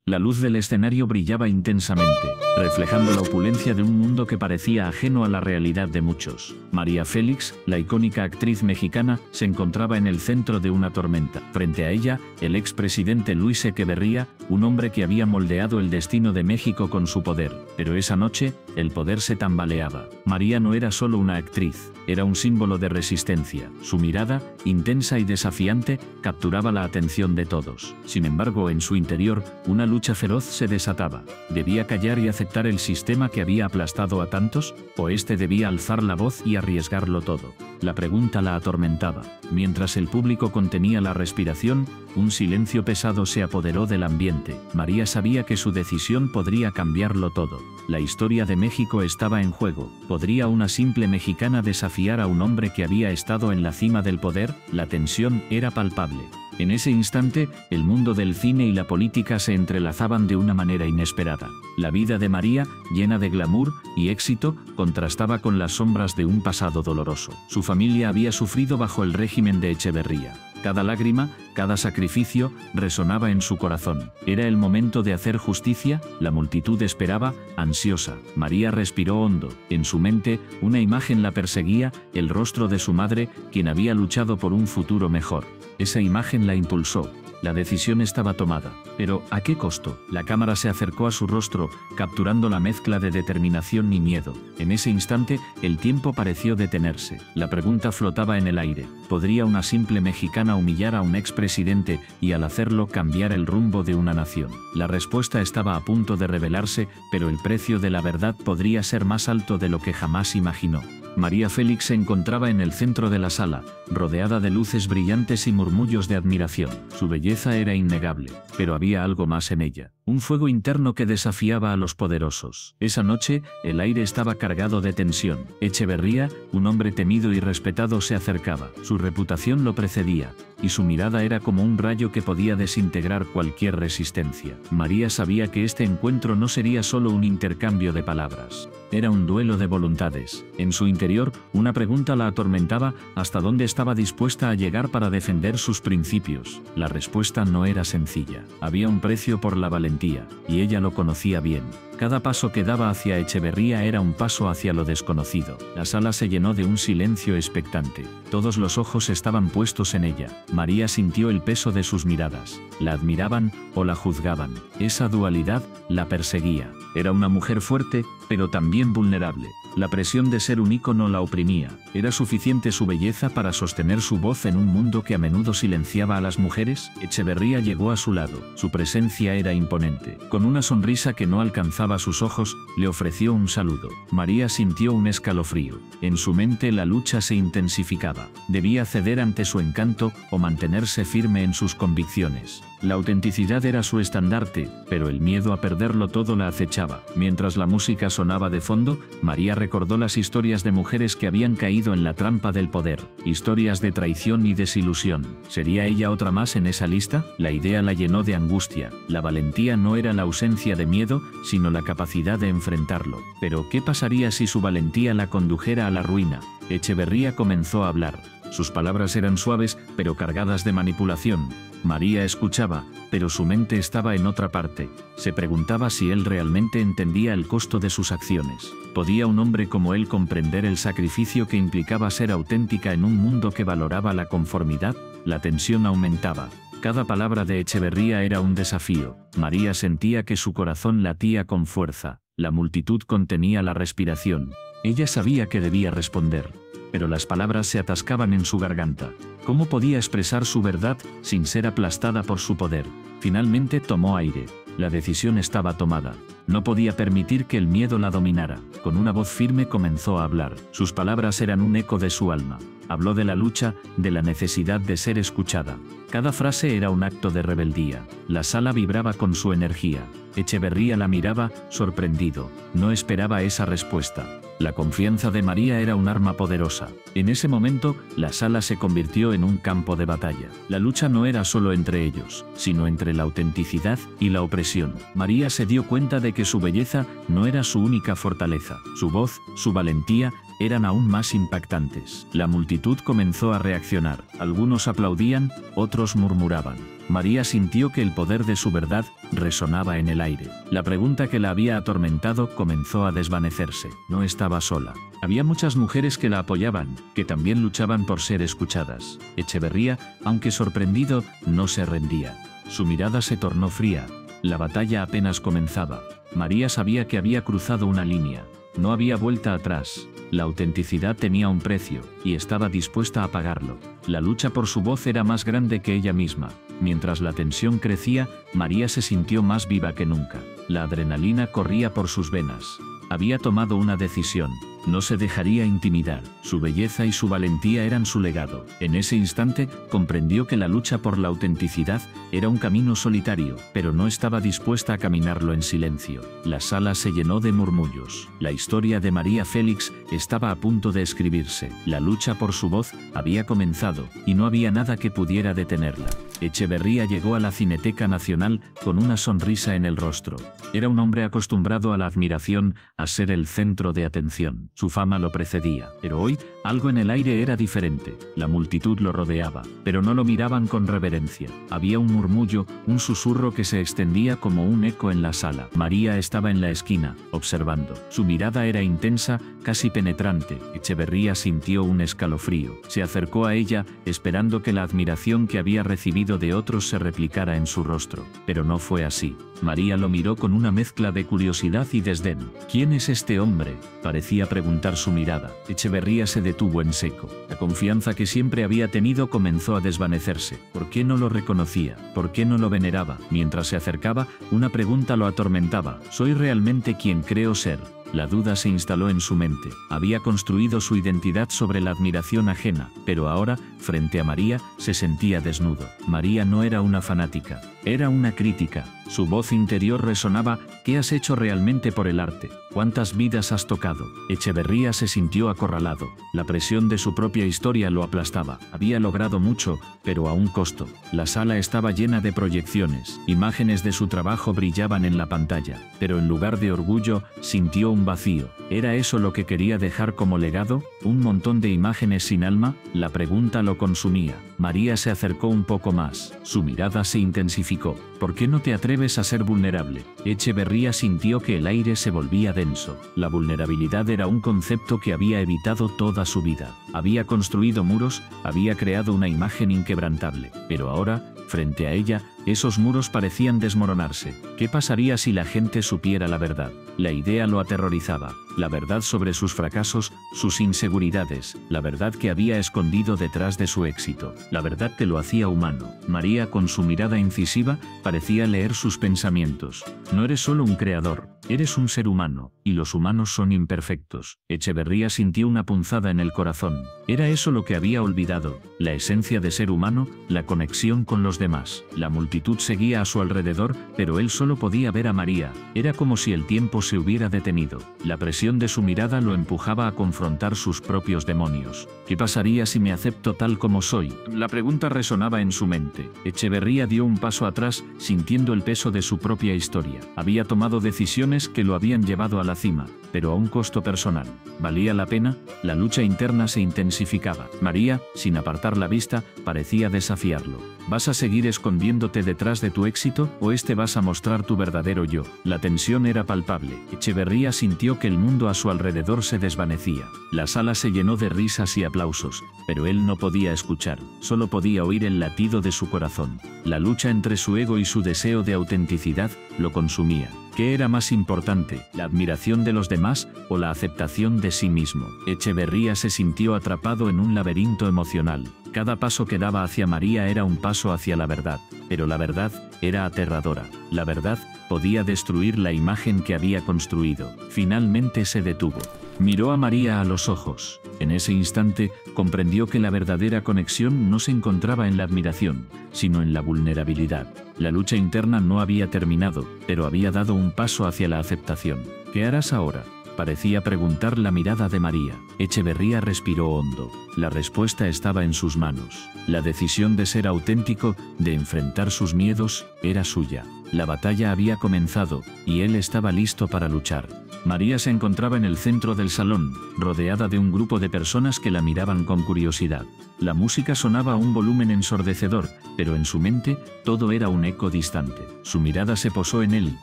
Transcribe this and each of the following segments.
La luz del escenario brillaba intensamente, reflejando la opulencia de un mundo que parecía ajeno a la realidad de muchos. María Félix, la icónica actriz mexicana, se encontraba en el centro de una tormenta. Frente a ella, el expresidente Luis Echeverría, un hombre que había moldeado el destino de México con su poder. Pero esa noche, el poder se tambaleaba. María no era solo una actriz, era un símbolo de resistencia. Su mirada, intensa y desafiante, capturaba la atención de todos. Sin embargo, en su interior, una lucha feroz se desataba. ¿Debía callar y aceptar el sistema que había aplastado a tantos? ¿O este debía alzar la voz y arriesgarlo todo? La pregunta la atormentaba. Mientras el público contenía la respiración, un silencio pesado se apoderó del ambiente. María sabía que su decisión podría cambiarlo todo. La historia de México estaba en juego. ¿Podría una simple mexicana desafiar a un hombre que había estado en la cima del poder? La tensión era palpable. En ese instante, el mundo del cine y la política se entrelazaban de una manera inesperada. La vida de María, llena de glamour y éxito, contrastaba con las sombras de un pasado doloroso. Su familia había sufrido bajo el régimen de Echeverría. Cada lágrima, cada sacrificio, resonaba en su corazón. ¿Era el momento de hacer justicia? La multitud esperaba, ansiosa. María respiró hondo. En su mente, una imagen la perseguía, el rostro de su madre, quien había luchado por un futuro mejor. Esa imagen la impulsó. La decisión estaba tomada. Pero, ¿a qué costo? La cámara se acercó a su rostro, capturando la mezcla de determinación y miedo. En ese instante, el tiempo pareció detenerse. La pregunta flotaba en el aire. ¿Podría una simple mexicana humillar a un expresidente y al hacerlo cambiar el rumbo de una nación? La respuesta estaba a punto de revelarse, pero el precio de la verdad podría ser más alto de lo que jamás imaginó. María Félix se encontraba en el centro de la sala, rodeada de luces brillantes y murmullos de admiración. Su belleza era innegable, pero había algo más en ella. Un fuego interno que desafiaba a los poderosos. Esa noche, el aire estaba cargado de tensión. Echeverría, un hombre temido y respetado, se acercaba. Su reputación lo precedía, y su mirada era como un rayo que podía desintegrar cualquier resistencia. María sabía que este encuentro no sería solo un intercambio de palabras. Era un duelo de voluntades. En su interior, una pregunta la atormentaba: ¿hasta dónde estaba dispuesta a llegar para defender sus principios? La respuesta no era sencilla. Había un precio por la valentía, y ella lo conocía bien. Cada paso que daba hacia Echeverría era un paso hacia lo desconocido. La sala se llenó de un silencio expectante. Todos los ojos estaban puestos en ella. María sintió el peso de sus miradas. La admiraban o la juzgaban. Esa dualidad la perseguía. Era una mujer fuerte, pero también vulnerable. La presión de ser un ícono la oprimía. ¿Era suficiente su belleza para sostener su voz en un mundo que a menudo silenciaba a las mujeres? Echeverría llegó a su lado. Su presencia era imponente. Con una sonrisa que no alcanzaba sus ojos, le ofreció un saludo. María sintió un escalofrío. En su mente la lucha se intensificaba. Debía ceder ante su encanto o mantenerse firme en sus convicciones. La autenticidad era su estandarte, pero el miedo a perderlo todo la acechaba. Mientras la música sonaba de fondo, María recordó las historias de mujeres que habían caído en la trampa del poder. Historias de traición y desilusión. ¿Sería ella otra más en esa lista? La idea la llenó de angustia. La valentía no era la ausencia de miedo, sino la capacidad de enfrentarlo. Pero, ¿qué pasaría si su valentía la condujera a la ruina? Echeverría comenzó a hablar. Sus palabras eran suaves, pero cargadas de manipulación. María escuchaba, pero su mente estaba en otra parte. Se preguntaba si él realmente entendía el costo de sus acciones. ¿Podía un hombre como él comprender el sacrificio que implicaba ser auténtica en un mundo que valoraba la conformidad? La tensión aumentaba. Cada palabra de Echeverría era un desafío. María sentía que su corazón latía con fuerza. La multitud contenía la respiración. Ella sabía que debía responder, pero las palabras se atascaban en su garganta. ¿Cómo podía expresar su verdad sin ser aplastada por su poder? Finalmente tomó aire. La decisión estaba tomada. No podía permitir que el miedo la dominara. Con una voz firme comenzó a hablar. Sus palabras eran un eco de su alma. Habló de la lucha, de la necesidad de ser escuchada. Cada frase era un acto de rebeldía. La sala vibraba con su energía. Echeverría la miraba, sorprendido. No esperaba esa respuesta. La confianza de María era un arma poderosa. En ese momento, la sala se convirtió en un campo de batalla. La lucha no era solo entre ellos, sino entre la autenticidad y la opresión. María se dio cuenta de que su belleza no era su única fortaleza. Su voz, su valentía, eran aún más impactantes. La multitud comenzó a reaccionar. Algunos aplaudían, otros murmuraban. María sintió que el poder de su verdad resonaba en el aire. La pregunta que la había atormentado comenzó a desvanecerse. No estaba sola. Había muchas mujeres que la apoyaban, que también luchaban por ser escuchadas. Echeverría, aunque sorprendido, no se rendía. Su mirada se tornó fría. La batalla apenas comenzaba. María sabía que había cruzado una línea. No había vuelta atrás. La autenticidad tenía un precio, y estaba dispuesta a pagarlo. La lucha por su voz era más grande que ella misma. Mientras la tensión crecía, María se sintió más viva que nunca. La adrenalina corría por sus venas. Había tomado una decisión. No se dejaría intimidar. Su belleza y su valentía eran su legado. En ese instante, comprendió que la lucha por la autenticidad era un camino solitario, pero no estaba dispuesta a caminarlo en silencio. La sala se llenó de murmullos. La historia de María Félix estaba a punto de escribirse. La lucha por su voz había comenzado, y no había nada que pudiera detenerla. Echeverría llegó a la Cineteca Nacional con una sonrisa en el rostro. Era un hombre acostumbrado a la admiración, a ser el centro de atención. Su fama lo precedía, pero hoy algo en el aire era diferente. La multitud lo rodeaba, pero no lo miraban con reverencia. Había un murmullo, un susurro que se extendía como un eco en la sala. María estaba en la esquina, observando. Su mirada era intensa, casi penetrante. Echeverría sintió un escalofrío. Se acercó a ella, esperando que la admiración que había recibido de otros se replicara en su rostro. Pero no fue así. María lo miró con una mezcla de curiosidad y desdén. ¿Quién es este hombre?, parecía preguntar su mirada. Echeverría se detuvo en seco. La confianza que siempre había tenido comenzó a desvanecerse. ¿Por qué no lo reconocía? ¿Por qué no lo veneraba? Mientras se acercaba, una pregunta lo atormentaba. ¿Soy realmente quien creo ser? La duda se instaló en su mente. Había construido su identidad sobre la admiración ajena, pero ahora, frente a María, se sentía desnudo. María no era una fanática, era una crítica. Su voz interior resonaba: ¿qué has hecho realmente por el arte? ¿Cuántas vidas has tocado? Echeverría se sintió acorralado. La presión de su propia historia lo aplastaba. Había logrado mucho, pero a un costo. La sala estaba llena de proyecciones. Imágenes de su trabajo brillaban en la pantalla, pero en lugar de orgullo, sintió un vacío. ¿Era eso lo que quería dejar como legado? ¿Un montón de imágenes sin alma? La pregunta lo consumía. María se acercó un poco más. Su mirada se intensificó. ¿Por qué no te atreves a ser vulnerable? Echeverría sintió que el aire se volvía denso. La vulnerabilidad era un concepto que había evitado toda su vida. Había construido muros, había creado una imagen inquebrantable. Pero ahora, frente a ella, esos muros parecían desmoronarse. ¿Qué pasaría si la gente supiera la verdad? La idea lo aterrorizaba. La verdad sobre sus fracasos, sus inseguridades, la verdad que había escondido detrás de su éxito, la verdad que lo hacía humano. María, con su mirada incisiva, parecía leer sus pensamientos. No eres solo un creador, eres un ser humano, y los humanos son imperfectos. Echeverría sintió una punzada en el corazón. Era eso lo que había olvidado, la esencia de ser humano, la conexión con los demás. La multitud seguía a su alrededor, pero él solo podía ver a María. Era como si el tiempo se hubiera detenido. La presión de su mirada lo empujaba a confrontar sus propios demonios. ¿Qué pasaría si me acepto tal como soy? La pregunta resonaba en su mente. Echeverría dio un paso atrás, sintiendo el peso de su propia historia. Había tomado decisiones que lo habían llevado a la cima, pero a un costo personal. ¿Valía la pena? La lucha interna se intensificaba. María, sin apartar la vista, parecía desafiarlo. ¿Vas a seguir escondiéndote detrás de tu éxito, o vas a mostrar tu verdadero yo? La tensión era palpable. Echeverría sintió que el mundo a su alrededor se desvanecía. La sala se llenó de risas y aplausos, pero él no podía escuchar, solo podía oír el latido de su corazón. La lucha entre su ego y su deseo de autenticidad lo consumía. ¿Qué era más importante, la admiración de los demás o la aceptación de sí mismo? Echeverría se sintió atrapado en un laberinto emocional. Cada paso que daba hacia María era un paso hacia la verdad, pero la verdad era aterradora. La verdad podía destruir la imagen que había construido. Finalmente se detuvo. Miró a María a los ojos. En ese instante, comprendió que la verdadera conexión no se encontraba en la admiración, sino en la vulnerabilidad. La lucha interna no había terminado, pero había dado un paso hacia la aceptación. ¿Qué harás ahora?, parecía preguntar la mirada de María. Echeverría respiró hondo. La respuesta estaba en sus manos. La decisión de ser auténtico, de enfrentar sus miedos, era suya. La batalla había comenzado, y él estaba listo para luchar. María se encontraba en el centro del salón, rodeada de un grupo de personas que la miraban con curiosidad. La música sonaba a un volumen ensordecedor, pero en su mente todo era un eco distante. Su mirada se posó en él,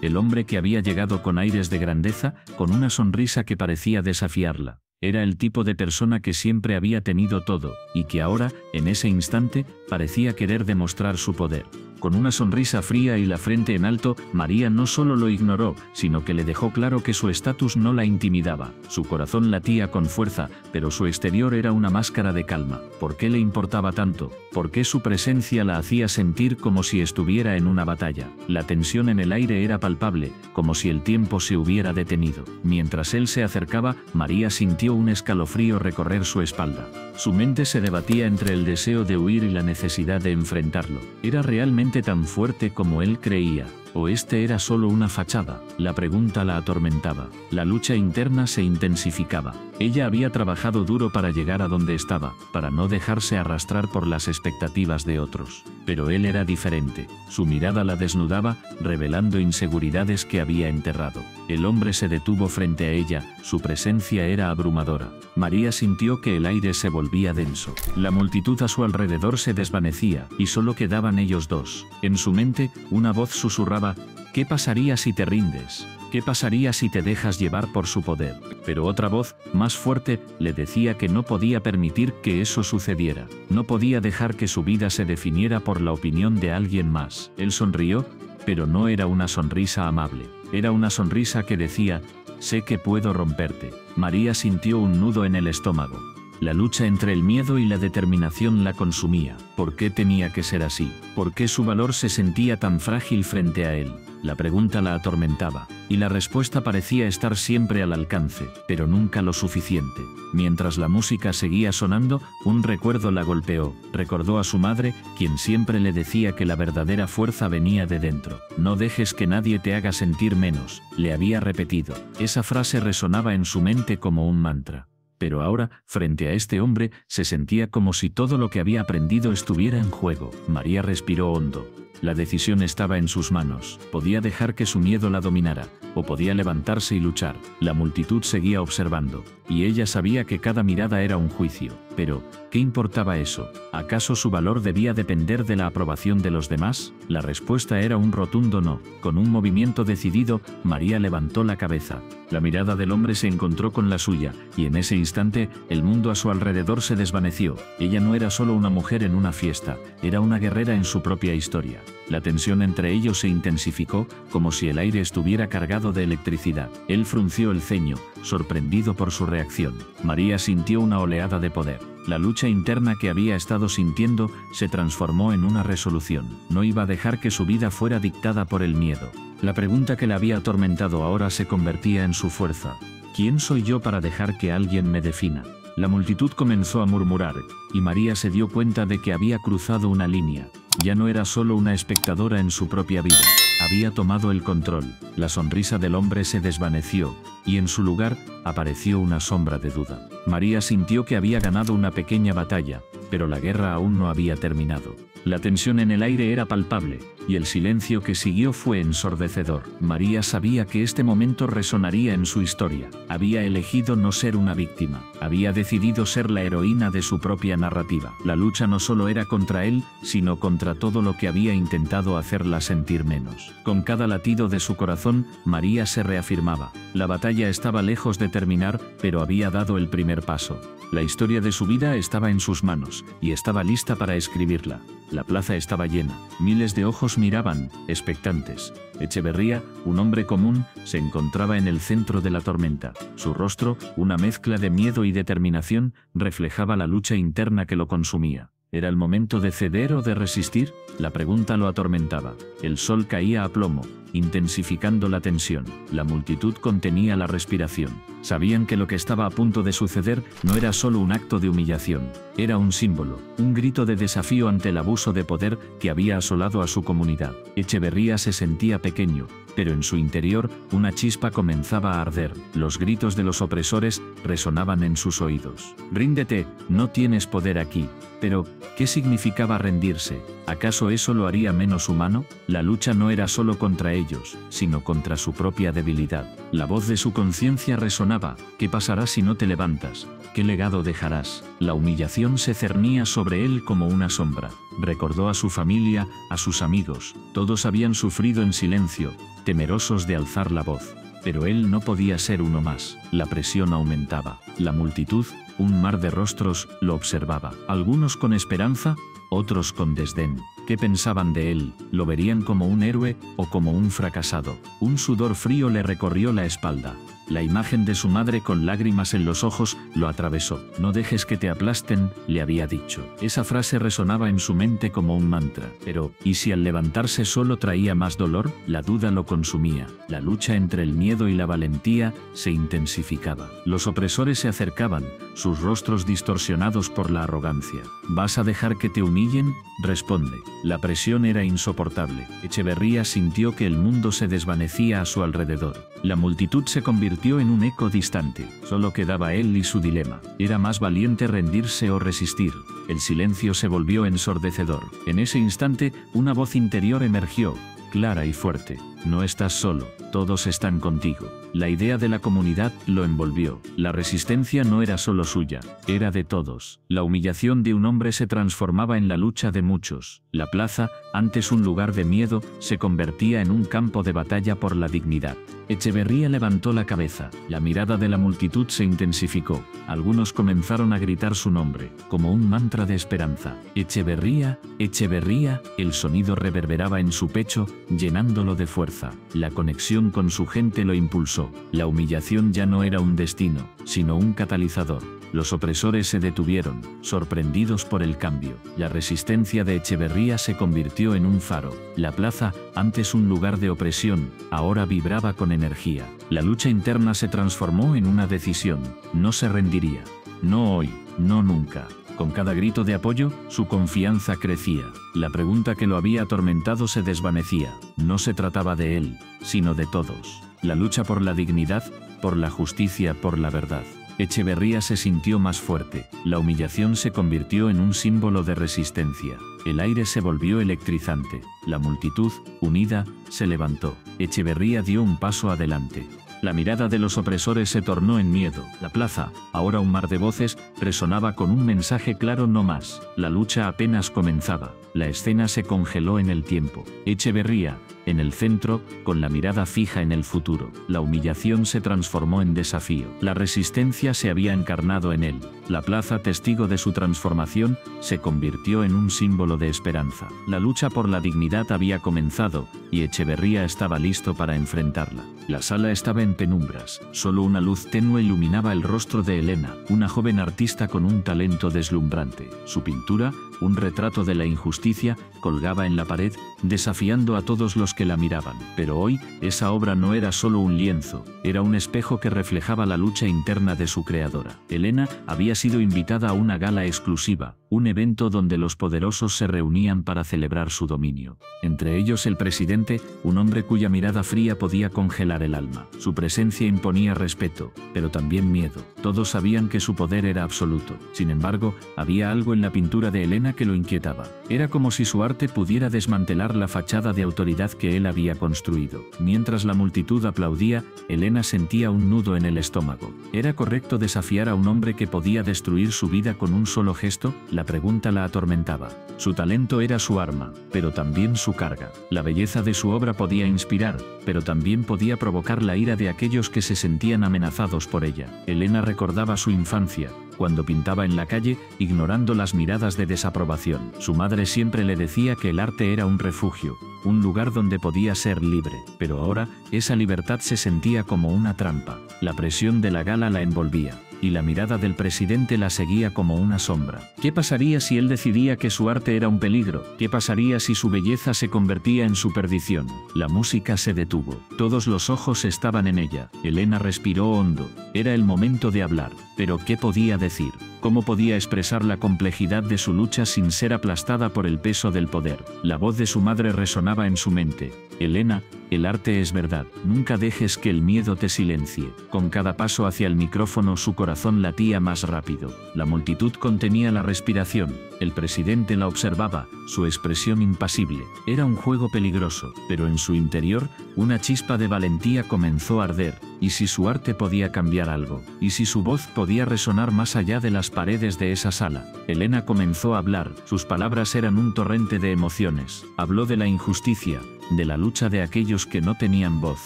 el hombre que había llegado con aires de grandeza, con una sonrisa que parecía desafiarla. Era el tipo de persona que siempre había tenido todo, y que ahora, en ese instante, parecía querer demostrar su poder. Con una sonrisa fría y la frente en alto, María no solo lo ignoró, sino que le dejó claro que su estatus no la intimidaba. Su corazón latía con fuerza, pero su exterior era una máscara de calma. ¿Por qué le importaba tanto? ¿Por qué su presencia la hacía sentir como si estuviera en una batalla? La tensión en el aire era palpable, como si el tiempo se hubiera detenido. Mientras él se acercaba, María sintió un escalofrío recorrer su espalda. Su mente se debatía entre el deseo de huir y la necesidad de enfrentarlo. ¿Era realmente tan fuerte como él creía? ¿O este era solo una fachada? La pregunta la atormentaba. La lucha interna se intensificaba. Ella había trabajado duro para llegar a donde estaba, para no dejarse arrastrar por las expectativas de otros. Pero él era diferente. Su mirada la desnudaba, revelando inseguridades que había enterrado. El hombre se detuvo frente a ella, su presencia era abrumadora. María sintió que el aire se volvía denso. La multitud a su alrededor se desvanecía, y solo quedaban ellos dos. En su mente, una voz susurraba: ¿qué pasaría si te rindes? ¿Qué pasaría si te dejas llevar por su poder? Pero otra voz, más fuerte, le decía que no podía permitir que eso sucediera. No podía dejar que su vida se definiera por la opinión de alguien más. Él sonrió, pero no era una sonrisa amable. Era una sonrisa que decía: sé que puedo romperte. María sintió un nudo en el estómago. La lucha entre el miedo y la determinación la consumía. ¿Por qué tenía que ser así? ¿Por qué su valor se sentía tan frágil frente a él? La pregunta la atormentaba, y la respuesta parecía estar siempre al alcance, pero nunca lo suficiente. Mientras la música seguía sonando, un recuerdo la golpeó. Recordó a su madre, quien siempre le decía que la verdadera fuerza venía de dentro. No dejes que nadie te haga sentir menos, le había repetido. Esa frase resonaba en su mente como un mantra. Pero ahora, frente a este hombre, se sentía como si todo lo que había aprendido estuviera en juego. María respiró hondo. La decisión estaba en sus manos. Podía dejar que su miedo la dominara, o podía levantarse y luchar. La multitud seguía observando, y ella sabía que cada mirada era un juicio. Pero, ¿qué importaba eso? ¿Acaso su valor debía depender de la aprobación de los demás? La respuesta era un rotundo no. Con un movimiento decidido, María levantó la cabeza. La mirada del hombre se encontró con la suya, y en ese instante, el mundo a su alrededor se desvaneció. Ella no era solo una mujer en una fiesta, era una guerrera en su propia historia. La tensión entre ellos se intensificó, como si el aire estuviera cargado de electricidad. Él frunció el ceño, sorprendido por su reacción. María sintió una oleada de poder. La lucha interna que había estado sintiendo se transformó en una resolución. No iba a dejar que su vida fuera dictada por el miedo. La pregunta que la había atormentado ahora se convertía en su fuerza. ¿Quién soy yo para dejar que alguien me defina? La multitud comenzó a murmurar, y María se dio cuenta de que había cruzado una línea. Ya no era solo una espectadora en su propia vida. Había tomado el control. La sonrisa del hombre se desvaneció, y en su lugar apareció una sombra de duda. María sintió que había ganado una pequeña batalla, pero la guerra aún no había terminado. La tensión en el aire era palpable, y el silencio que siguió fue ensordecedor. María sabía que este momento resonaría en su historia. Había elegido no ser una víctima. Había decidido ser la heroína de su propia narrativa. La lucha no solo era contra él, sino contra todo lo que había intentado hacerla sentir menos. Con cada latido de su corazón, María se reafirmaba. La batalla estaba lejos de terminar, pero había dado el primer paso. La historia de su vida estaba en sus manos, y estaba lista para escribirla. La plaza estaba llena. Miles de ojos miraban, expectantes. Echeverría, un hombre común, se encontraba en el centro de la tormenta. Su rostro, una mezcla de miedo y determinación, reflejaba la lucha interna que lo consumía. ¿Era el momento de ceder o de resistir? La pregunta lo atormentaba. El sol caía a plomo, intensificando la tensión. La multitud contenía la respiración. Sabían que lo que estaba a punto de suceder no era solo un acto de humillación, era un símbolo, un grito de desafío ante el abuso de poder que había asolado a su comunidad. Echeverría se sentía pequeño, pero en su interior una chispa comenzaba a arder. Los gritos de los opresores resonaban en sus oídos. «Ríndete, no tienes poder aquí». Pero, ¿qué significaba rendirse? ¿Acaso eso lo haría menos humano? La lucha no era solo contra ellos, sino contra su propia debilidad. La voz de su conciencia resonaba: «¿Qué pasará si no te levantas? ¿Qué legado dejarás?». La humillación se cernía sobre él como una sombra. Recordó a su familia, a sus amigos. Todos habían sufrido en silencio, temerosos de alzar la voz. Pero él no podía ser uno más. La presión aumentaba. La multitud, un mar de rostros, lo observaba. Algunos con esperanza, otros con desdén. ¿Qué pensaban de él? ¿Lo verían como un héroe o como un fracasado? Un sudor frío le recorrió la espalda. La imagen de su madre con lágrimas en los ojos lo atravesó. «No dejes que te aplasten», le había dicho. Esa frase resonaba en su mente como un mantra. Pero, ¿y si al levantarse solo traía más dolor? La duda lo consumía. La lucha entre el miedo y la valentía se intensificaba. Los opresores se acercaban, sus rostros distorsionados por la arrogancia. «¿Vas a dejar que te humillen?», responde. La presión era insoportable. Echeverría sintió que el mundo se desvanecía a su alrededor. La multitud se convirtió en un eco distante. Solo quedaba él y su dilema. ¿Era más valiente rendirse o resistir? El silencio se volvió ensordecedor. En ese instante, una voz interior emergió, clara y fuerte. «No estás solo, todos están contigo». La idea de la comunidad lo envolvió. La resistencia no era solo suya, era de todos. La humillación de un hombre se transformaba en la lucha de muchos. La plaza, antes un lugar de miedo, se convertía en un campo de batalla por la dignidad. Echeverría levantó la cabeza. La mirada de la multitud se intensificó. Algunos comenzaron a gritar su nombre, como un mantra de esperanza. «Echeverría, Echeverría», el sonido reverberaba en su pecho, llenándolo de fuerza. La conexión con su gente lo impulsó. La humillación ya no era un destino, sino un catalizador. Los opresores se detuvieron, sorprendidos por el cambio. La resistencia de Echeverría se convirtió en un faro. La plaza, antes un lugar de opresión, ahora vibraba con energía. La lucha interna se transformó en una decisión. No se rendiría. No hoy, no nunca. Con cada grito de apoyo, su confianza crecía. La pregunta que lo había atormentado se desvanecía. No se trataba de él, sino de todos. La lucha por la dignidad, por la justicia, por la verdad. Echeverría se sintió más fuerte. La humillación se convirtió en un símbolo de resistencia. El aire se volvió electrizante. La multitud, unida, se levantó. Echeverría dio un paso adelante. La mirada de los opresores se tornó en miedo. La plaza, ahora un mar de voces, resonaba con un mensaje claro: no más. La lucha apenas comenzaba. La escena se congeló en el tiempo. Echeverría, en el centro, con la mirada fija en el futuro. La humillación se transformó en desafío. La resistencia se había encarnado en él. La plaza, testigo de su transformación, se convirtió en un símbolo de esperanza. La lucha por la dignidad había comenzado, y Echeverría estaba listo para enfrentarla. La sala estaba en penumbras. Solo una luz tenue iluminaba el rostro de Elena, una joven artista con un talento deslumbrante. Su pintura, un retrato de la injusticia, colgaba en la pared, desafiando a todos los que la miraban. Pero hoy, esa obra no era solo un lienzo, era un espejo que reflejaba la lucha interna de su creadora. Elena había sido invitada a una gala exclusiva, un evento donde los poderosos se reunían para celebrar su dominio. Entre ellos el presidente, un hombre cuya mirada fría podía congelar el alma. Su presencia imponía respeto, pero también miedo. Todos sabían que su poder era absoluto. Sin embargo, había algo en la pintura de Elena que lo inquietaba. Era como si su arte pudiera desmantelar la fachada de autoridad que él había construido. Mientras la multitud aplaudía, Elena sentía un nudo en el estómago. ¿Era correcto desafiar a un hombre que podía destruir su vida con un solo gesto? La pregunta la atormentaba. Su talento era su arma, pero también su carga. La belleza de su obra podía inspirar, pero también podía provocar la ira de aquellos que se sentían amenazados por ella. Elena recordaba su infancia, cuando pintaba en la calle, ignorando las miradas de desaprobación. Su madre siempre le decía que el arte era un refugio, un lugar donde podía ser libre, pero ahora, esa libertad se sentía como una trampa. La presión de la gala la envolvía, y la mirada del presidente la seguía como una sombra. ¿Qué pasaría si él decidía que su arte era un peligro? ¿Qué pasaría si su belleza se convertía en su perdición? La música se detuvo. Todos los ojos estaban en ella. Elena respiró hondo. Era el momento de hablar. Pero ¿qué podía decir? ¿Cómo podía expresar la complejidad de su lucha sin ser aplastada por el peso del poder? La voz de su madre resonaba en su mente. Elena, el arte es verdad. Nunca dejes que el miedo te silencie. Con cada paso hacia el micrófono su corazón latía más rápido. La multitud contenía la respiración. El presidente la observaba, su expresión impasible. Era un juego peligroso, pero en su interior, una chispa de valentía comenzó a arder. ¿Y si su arte podía cambiar algo? ¿Y si su voz podía resonar más allá de las paredes de esa sala? Elena comenzó a hablar. Sus palabras eran un torrente de emociones. Habló de la injusticia, de la lucha de aquellos que no tenían voz.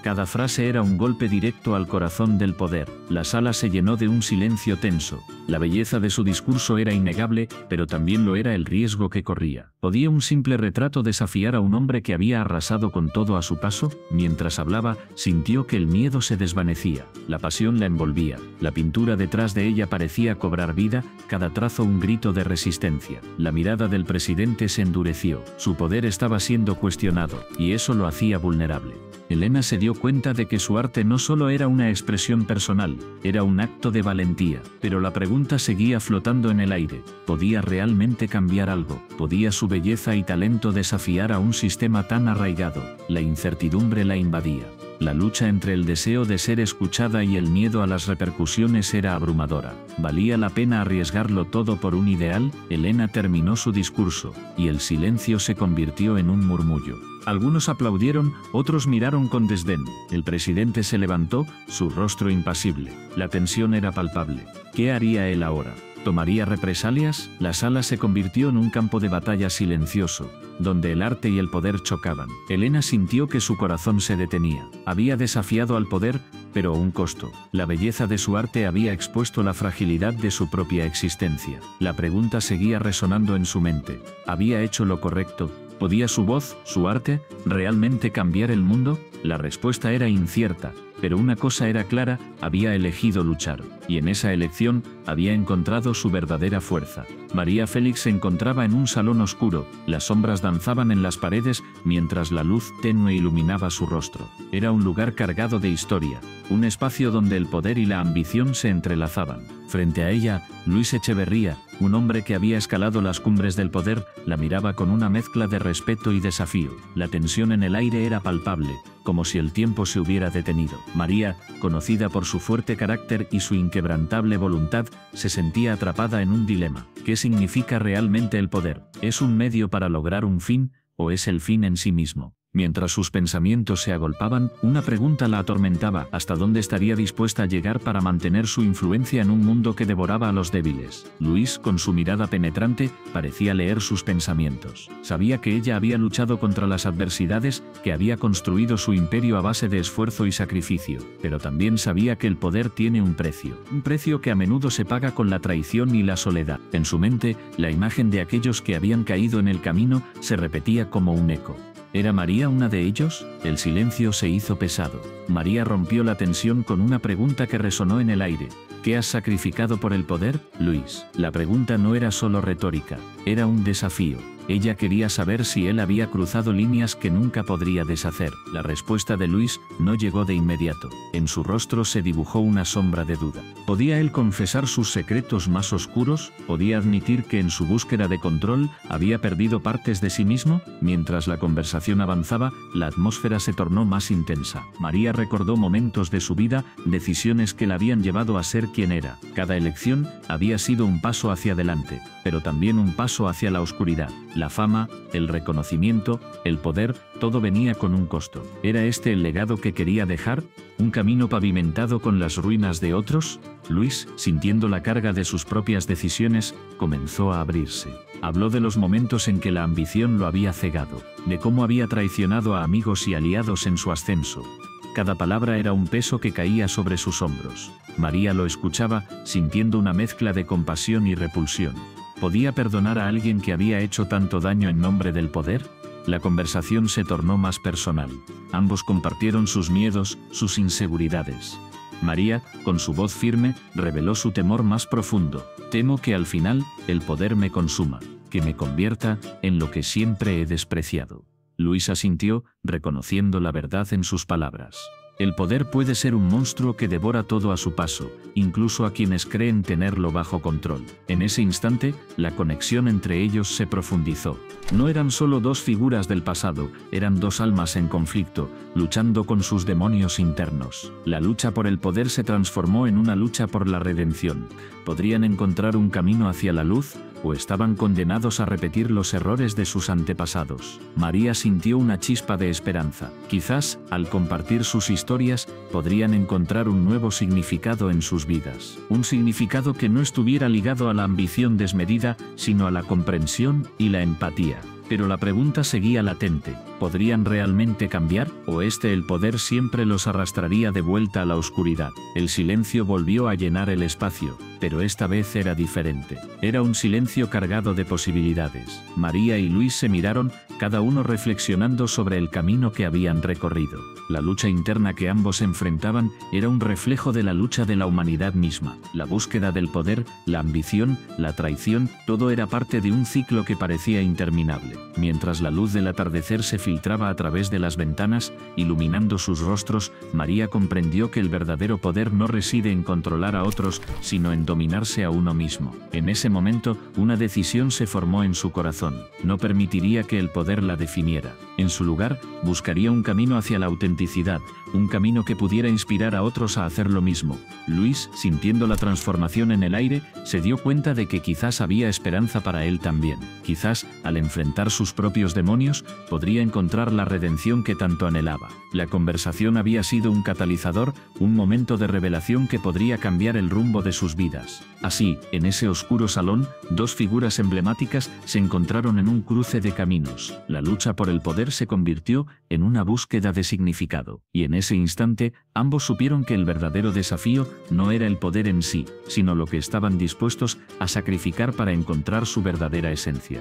Cada frase era un golpe directo al corazón del poder. La sala se llenó de un silencio tenso. La belleza de su discurso era innegable, pero también lo era el riesgo que corría. ¿Podía un simple retrato desafiar a un hombre que había arrasado con todo a su paso? Mientras hablaba, sintió que el miedo se desvanecía. La pasión la envolvía. La pintura detrás de ella parecía cobrar vida, cada trazo un grito de resistencia. La mirada del presidente se endureció. Su poder estaba siendo cuestionado, y eso lo hacía vulnerable. Elena se dio cuenta de que su arte no solo era una expresión personal, era un acto de valentía. Pero la pregunta seguía flotando en el aire. ¿Podía realmente cambiar algo? ¿Podía su belleza y talento desafiar a un sistema tan arraigado? La incertidumbre la invadía. La lucha entre el deseo de ser escuchada y el miedo a las repercusiones era abrumadora. ¿Valía la pena arriesgarlo todo por un ideal? Elena terminó su discurso, y el silencio se convirtió en un murmullo. Algunos aplaudieron, otros miraron con desdén. El presidente se levantó, su rostro impasible. La tensión era palpable. ¿Qué haría él ahora? ¿Tomaría represalias? La sala se convirtió en un campo de batalla silencioso, donde el arte y el poder chocaban. Elena sintió que su corazón se detenía. Había desafiado al poder, pero a un costo. La belleza de su arte había expuesto la fragilidad de su propia existencia. La pregunta seguía resonando en su mente. ¿Había hecho lo correcto? ¿Podía su voz, su arte, realmente cambiar el mundo? La respuesta era incierta, pero una cosa era clara, había elegido luchar, y en esa elección había encontrado su verdadera fuerza. María Félix se encontraba en un salón oscuro, las sombras danzaban en las paredes mientras la luz tenue iluminaba su rostro. Era un lugar cargado de historia, un espacio donde el poder y la ambición se entrelazaban. Frente a ella, Luis Echeverría, un hombre que había escalado las cumbres del poder, la miraba con una mezcla de respeto y desafío. La tensión en el aire era palpable, como si el tiempo se hubiera detenido. María, conocida por su fuerte carácter y su inquebrantable voluntad, se sentía atrapada en un dilema. ¿Qué significa realmente el poder? ¿Es un medio para lograr un fin, o es el fin en sí mismo? Mientras sus pensamientos se agolpaban, una pregunta la atormentaba: ¿hasta dónde estaría dispuesta a llegar para mantener su influencia en un mundo que devoraba a los débiles? Luis, con su mirada penetrante, parecía leer sus pensamientos. Sabía que ella había luchado contra las adversidades, que había construido su imperio a base de esfuerzo y sacrificio, pero también sabía que el poder tiene un precio que a menudo se paga con la traición y la soledad. En su mente, la imagen de aquellos que habían caído en el camino se repetía como un eco. ¿Era María una de ellos? El silencio se hizo pesado. María rompió la tensión con una pregunta que resonó en el aire. ¿Qué has sacrificado por el poder, Luis? La pregunta no era solo retórica, era un desafío. Ella quería saber si él había cruzado líneas que nunca podría deshacer. La respuesta de Luis no llegó de inmediato. En su rostro se dibujó una sombra de duda. ¿Podía él confesar sus secretos más oscuros? ¿Podía admitir que en su búsqueda de control había perdido partes de sí mismo? Mientras la conversación avanzaba, la atmósfera se tornó más intensa. María recordó momentos de su vida, decisiones que la habían llevado a ser quien era. Cada elección había sido un paso hacia adelante, pero también un paso hacia la oscuridad. La fama, el reconocimiento, el poder, todo venía con un costo. ¿Era este el legado que quería dejar? ¿Un camino pavimentado con las ruinas de otros? Luis, sintiendo la carga de sus propias decisiones, comenzó a abrirse. Habló de los momentos en que la ambición lo había cegado, de cómo había traicionado a amigos y aliados en su ascenso. Cada palabra era un peso que caía sobre sus hombros. María lo escuchaba, sintiendo una mezcla de compasión y repulsión. ¿Podía perdonar a alguien que había hecho tanto daño en nombre del poder? La conversación se tornó más personal. Ambos compartieron sus miedos, sus inseguridades. María, con su voz firme, reveló su temor más profundo. Temo que al final, el poder me consuma, que me convierta en lo que siempre he despreciado. Luis asintió, reconociendo la verdad en sus palabras. El poder puede ser un monstruo que devora todo a su paso, incluso a quienes creen tenerlo bajo control. En ese instante, la conexión entre ellos se profundizó. No eran solo dos figuras del pasado, eran dos almas en conflicto, luchando con sus demonios internos. La lucha por el poder se transformó en una lucha por la redención. ¿Podrían encontrar un camino hacia la luz? ¿O estaban condenados a repetir los errores de sus antepasados? María sintió una chispa de esperanza. Quizás, al compartir sus historias, podrían encontrar un nuevo significado en sus vidas. Un significado que no estuviera ligado a la ambición desmedida, sino a la comprensión y la empatía. Pero la pregunta seguía latente. ¿Podrían realmente cambiar? ¿O el poder siempre los arrastraría de vuelta a la oscuridad? El silencio volvió a llenar el espacio, pero esta vez era diferente. Era un silencio cargado de posibilidades. María y Luis se miraron, cada uno reflexionando sobre el camino que habían recorrido. La lucha interna que ambos enfrentaban era un reflejo de la lucha de la humanidad misma. La búsqueda del poder, la ambición, la traición, todo era parte de un ciclo que parecía interminable. Mientras la luz del atardecer se filtraba a través de las ventanas, iluminando sus rostros, María comprendió que el verdadero poder no reside en controlar a otros, sino en dominarse a uno mismo. En ese momento, una decisión se formó en su corazón. No permitiría que el poder la definiera. En su lugar, buscaría un camino hacia la autenticidad, un camino que pudiera inspirar a otros a hacer lo mismo. Luis, sintiendo la transformación en el aire, se dio cuenta de que quizás había esperanza para él también. Quizás, al enfrentar sus propios demonios, podría encontrar la redención que tanto anhelaba. La conversación había sido un catalizador, un momento de revelación que podría cambiar el rumbo de sus vidas. Así, en ese oscuro salón, dos figuras emblemáticas se encontraron en un cruce de caminos. La lucha por el poder se convirtió en una búsqueda de significado, y en ese instante, ambos supieron que el verdadero desafío no era el poder en sí, sino lo que estaban dispuestos a sacrificar para encontrar su verdadera esencia.